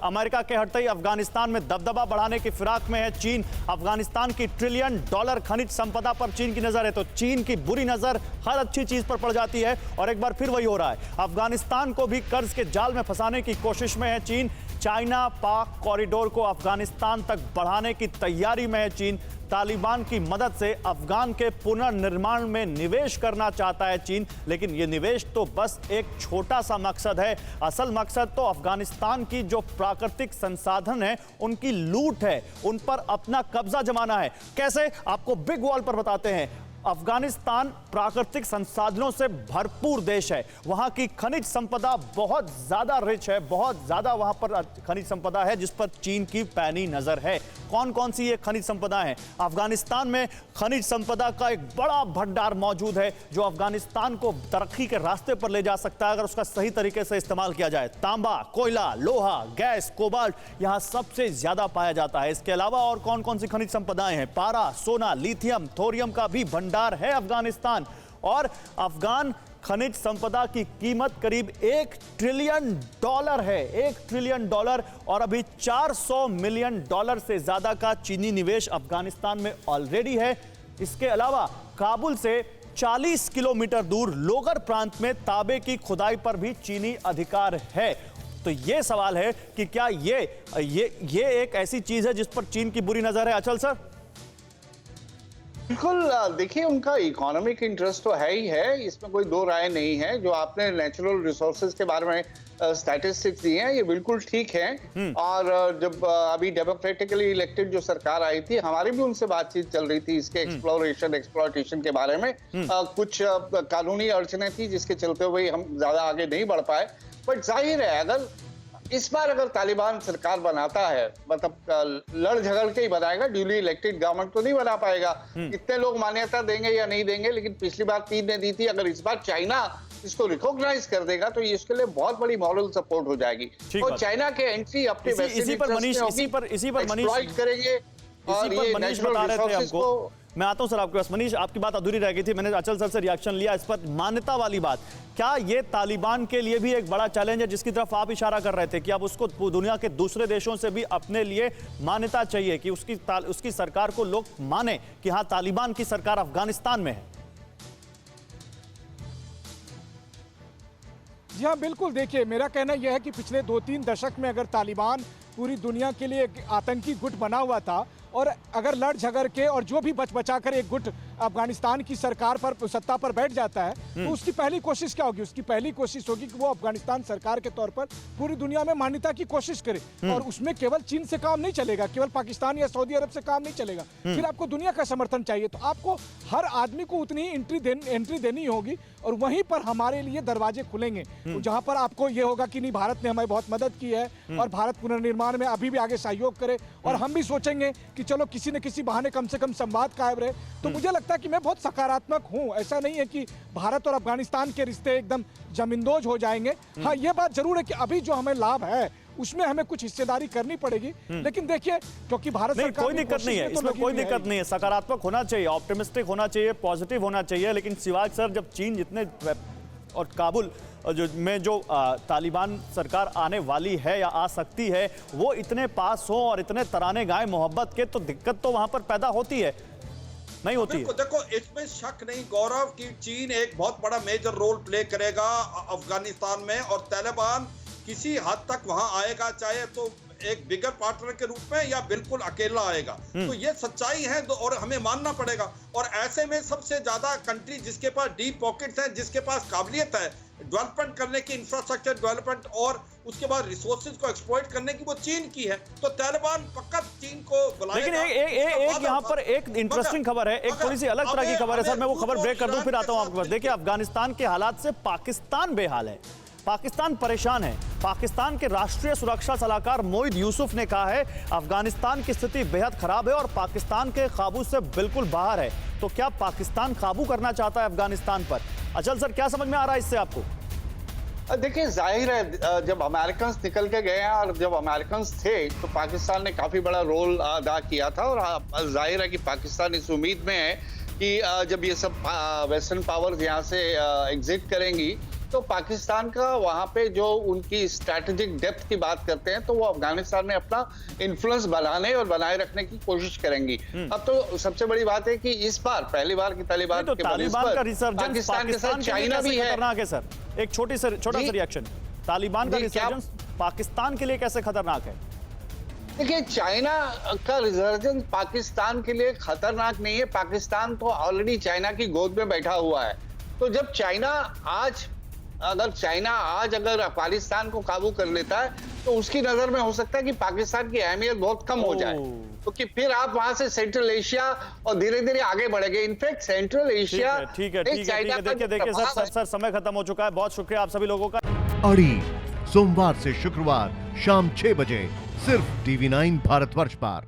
America के हटते ही अफगानिस्तान में दबदबा बढ़ाने की फिराक में है चीन। अफगानिस्तान की ट्रिलियन डॉलर खनिज संपदा पर चीन की नजर है, तो चीन की बुरी नजर हर अच्छी चीज पर पड़ जाती है और एक बार फिर वही हो रहा है। अफगानिस्तान को भी कर्ज के जाल में फंसाने की कोशिश में है चीन। चाइना पाक कॉरिडोर को अफगानिस्तान तक बढ़ाने की तैयारी में है चीन। तालिबान की मदद से अफगान के पुनर्निर्माण में निवेश करना चाहता है चीन, लेकिन यह निवेश तो बस एक छोटा सा मकसद है। असल मकसद तो अफगानिस्तान की जो प्राकृतिक संसाधन है उनकी लूट है, उन पर अपना कब्जा जमाना है। कैसे, आपको बिग वॉल पर बताते हैं। अफगानिस्तान प्राकृतिक संसाधनों से भरपूर देश है, वहां की खनिज संपदा बहुत ज्यादा रिच है, बहुत ज्यादा वहां पर खनिज संपदा है जिस पर चीन की पैनी नजर है। कौन कौन सी ये खनिज संपदा है? अफगानिस्तान में खनिज संपदा का एक बड़ा भंडार मौजूद है जो अफगानिस्तान को तरक्की के रास्ते पर ले जा सकता है अगर उसका सही तरीके से इस्तेमाल किया जाए। तांबा, कोयला, लोहा, गैस, कोबाल्ट यहां सबसे ज्यादा पाया जाता है। इसके अलावा और कौन कौन सी खनिज संपदाएं हैं? पारा, सोना, लिथियम, थोरियम का भी भंडार है अफगानिस्तान। और अफगान खनिज संपदा की कीमत करीब $1 ट्रिलियन है, $1 ट्रिलियन, और अभी $400 मिलियन से ज्यादा का चीनी निवेश अफगानिस्तान में ऑलरेडी है। इसके अलावा काबुल से 40 किलोमीटर दूर लोगर प्रांत में तांबे की खुदाई पर भी चीनी अधिकार है। तो यह सवाल है कि क्या ये एक ऐसी चीज है जिस पर चीन की बुरी नजर है? अचल सर, बिल्कुल, देखिए उनका इकोनॉमिक इंटरेस्ट तो है ही है, इसमें कोई दो राय नहीं है। जो आपने नेचुरल रिसोर्सेज के बारे में स्टैटिस्टिक्स दिए हैं ये बिल्कुल ठीक है। और जब अभी डेमोक्रेटिकली इलेक्टेड जो सरकार आई थी, हमारी भी उनसे बातचीत चल रही थी इसके एक्सप्लॉयटेशन के बारे में। कुछ कानूनी अड़चने थी जिसके चलते हुए हम ज्यादा आगे नहीं बढ़ पाए। बट जाहिर है अगर इस बार अगर तालिबान सरकार बनाता है, मतलब लड़ झगड़ के ही बनाएगा, ड्यूली इलेक्टेड गवर्नमेंट तो नहीं बना पाएगा। कितने लोग मान्यता देंगे या नहीं देंगे, लेकिन पिछली बार चीन ने दी थी। अगर इस बार चाइना इसको रिकॉग्नाइज कर देगा तो इसके लिए बहुत बड़ी मॉरल सपोर्ट हो जाएगी। और चाइना के एंट्री अपने इसी पर मनीष करेंगे और ये नेचुरल रिसोर्सेज को। मैं आता हूं सर आपके पास। मनीष, आपकी बात अधूरी रह गई थी, मैंने अचल सर से रिएक्शन लिया इस पर। मान्यता वाली बात, क्या ये तालिबान के लिए भी एक बड़ा चैलेंज है जिसकी तरफ आप इशारा कर रहे थे कि अब उसको दुनिया के दूसरे देशों से भी अपने लिए मान्यता चाहिए कि उसकी सरकार को लोग माने कि हाँ तालिबान की सरकार अफगानिस्तान में है? जी हाँ, बिल्कुल। देखिए, मेरा कहना यह है कि पिछले 2-3 दशक में अगर तालिबान पूरी दुनिया के लिए एक आतंकी गुट बना हुआ था और अगर लड़ झगड़ के और जो भी बचा कर एक गुट अफगानिस्तान की सरकार पर सत्ता पर बैठ जाता है तो उसकी पहली कोशिश क्या होगी? उसकी पहली कोशिश होगी कि वो अफगानिस्तान सरकार के तौर पर पूरी दुनिया में मान्यता की कोशिश करे। और उसमें केवल चीन से काम नहीं चलेगा, केवल पाकिस्तान या सऊदी अरब से काम नहीं चलेगा, फिर आपको दुनिया का समर्थन चाहिए। तो आपको हर आदमी को उतनी ही एंट्री देनी होगी और वहीं पर हमारे लिए दरवाजे खुलेंगे जहां पर आपको ये होगा कि नहीं, भारत ने हमारी बहुत मदद की है और भारत पुनर्निर्माण में अभी भी आगे सहयोग करे। और हम भी सोचेंगे कि चलो किसी न किसी बहाने कम से कम संवाद कायम रहे। तो मुझे लगता है कि मैं बहुत सकारात्मक हूं। ऐसा नहीं है कि भारत और अफगानिस्तान के रिश्ते एकदम जमींदोज हो जाएंगे। हाँ, ये बात जरूर है कि अभी जो हमें लाभ है उसमें हमें कुछ हिस्सेदारी करनी पड़ेगी। लेकिन देखिए, क्योंकि भारत सरकार कोई दिक्कत नहीं है, इसमें कोई दिक्कत नहीं है। सकारात्मक होना चाहिए, ऑप्टिमिस्टिक होना चाहिए, पॉजिटिव होना चाहिए। लेकिन सिवाय सर, जब चीन जितने और काबुल जो तालिबान सरकार आने वाली है या आ सकती है वो इतने पास हो और इतने तराने गाए मोहब्बत के, तो दिक्कत तो वहां पर पैदा होती है, नहीं होती है? देखो, इसमें शक नहीं गौरव कि चीन एक बहुत बड़ा मेजर रोल प्ले करेगा अफगानिस्तान में, और तालिबान किसी हद तक वहां आएगा, चाहे तो एक बिगर पार्टनर के रूप में या बिल्कुल अकेला आएगा। तो ये सच्चाई है और हमें मानना पड़ेगा। और ऐसे में सबसे ज्यादा कंट्री जिसके पास डीप पॉकेट्स हैं, जिसके पास काबिलियत है डेवलपमेंट करने की, इंफ्रास्ट्रक्चर डेवलपमेंट और उसके बाद रिसोर्सेज को एक्सप्लॉइट करने की, वो चीन की है। तो तालिबान पक्का चीन को बुलाएगा। लेकिन एक यहाँ पर एक इंटरेस्टिंग खबर है, एक थोड़ी सी अलग तरह की खबर है सर। मैं वो खबर ब्रेक कर दूं, फिर आता हूं आपके पास। देखिए, अफगानिस्तान के हालात से पाकिस्तान बेहाल है, पाकिस्तान परेशान है। पाकिस्तान के राष्ट्रीय सुरक्षा सलाहकार मोहिद यूसुफ ने कहा है अफगानिस्तान की स्थिति बेहद खराब है और पाकिस्तान के काबू से बिल्कुल बाहर है। तो क्या पाकिस्तान काबू करना चाहता है अफगानिस्तान पर? अचल सर, क्या समझ में आ रहा है इससे आपको? देखिए, जाहिर है जब अमेरिकन निकल के गए हैं और जब अमेरिकन थे तो पाकिस्तान ने काफी बड़ा रोल अदा किया था। और जाहिर है कि पाकिस्तान इस उम्मीद में है कि जब ये सब वेस्टर्न पावर्स यहाँ से एग्जिट करेंगी तो पाकिस्तान का वहां पे जो उनकी स्ट्रैटेजिक डेप्थ की बात करते हैं, तो वो अफगानिस्तान में अपना इन्फ्लुएंस बढ़ाने और बनाए रखने की कोशिश करेंगी। अब तो सबसे बड़ी बात है कि इस बार पहली बार की तालिबान तो के तालिबान का रिसर्जेंस पाकिस्तान के साथ के लिए चाइना कैसे भी है। खतरनाक है सर? एक छोटा सा जी। रिएक्शन, तालिबान का जी, क्या? रिसर्जेंस पाकिस्तान के लिए कैसे खतरनाक है? देखिए, चाइना का रिजर्जेंस पाकिस्तान के लिए खतरनाक नहीं है। पाकिस्तान तो ऑलरेडी चाइना की गोद में बैठा हुआ है। तो जब चाइना आज अगर अफगानिस्तान को काबू कर लेता है, तो उसकी नजर में हो सकता है कि पाकिस्तान की अहमियत बहुत कम हो जाए, क्योंकि फिर आप वहां से सेंट्रल एशिया और धीरे धीरे आगे बढ़ेंगे। इनफैक्ट सेंट्रल एशिया ठीक है देखिए सर समय खत्म हो चुका है। बहुत शुक्रिया आप सभी लोगों का। अड़ी सोमवार से शुक्रवार शाम 6 बजे सिर्फ TV9 भारतवर्ष पर।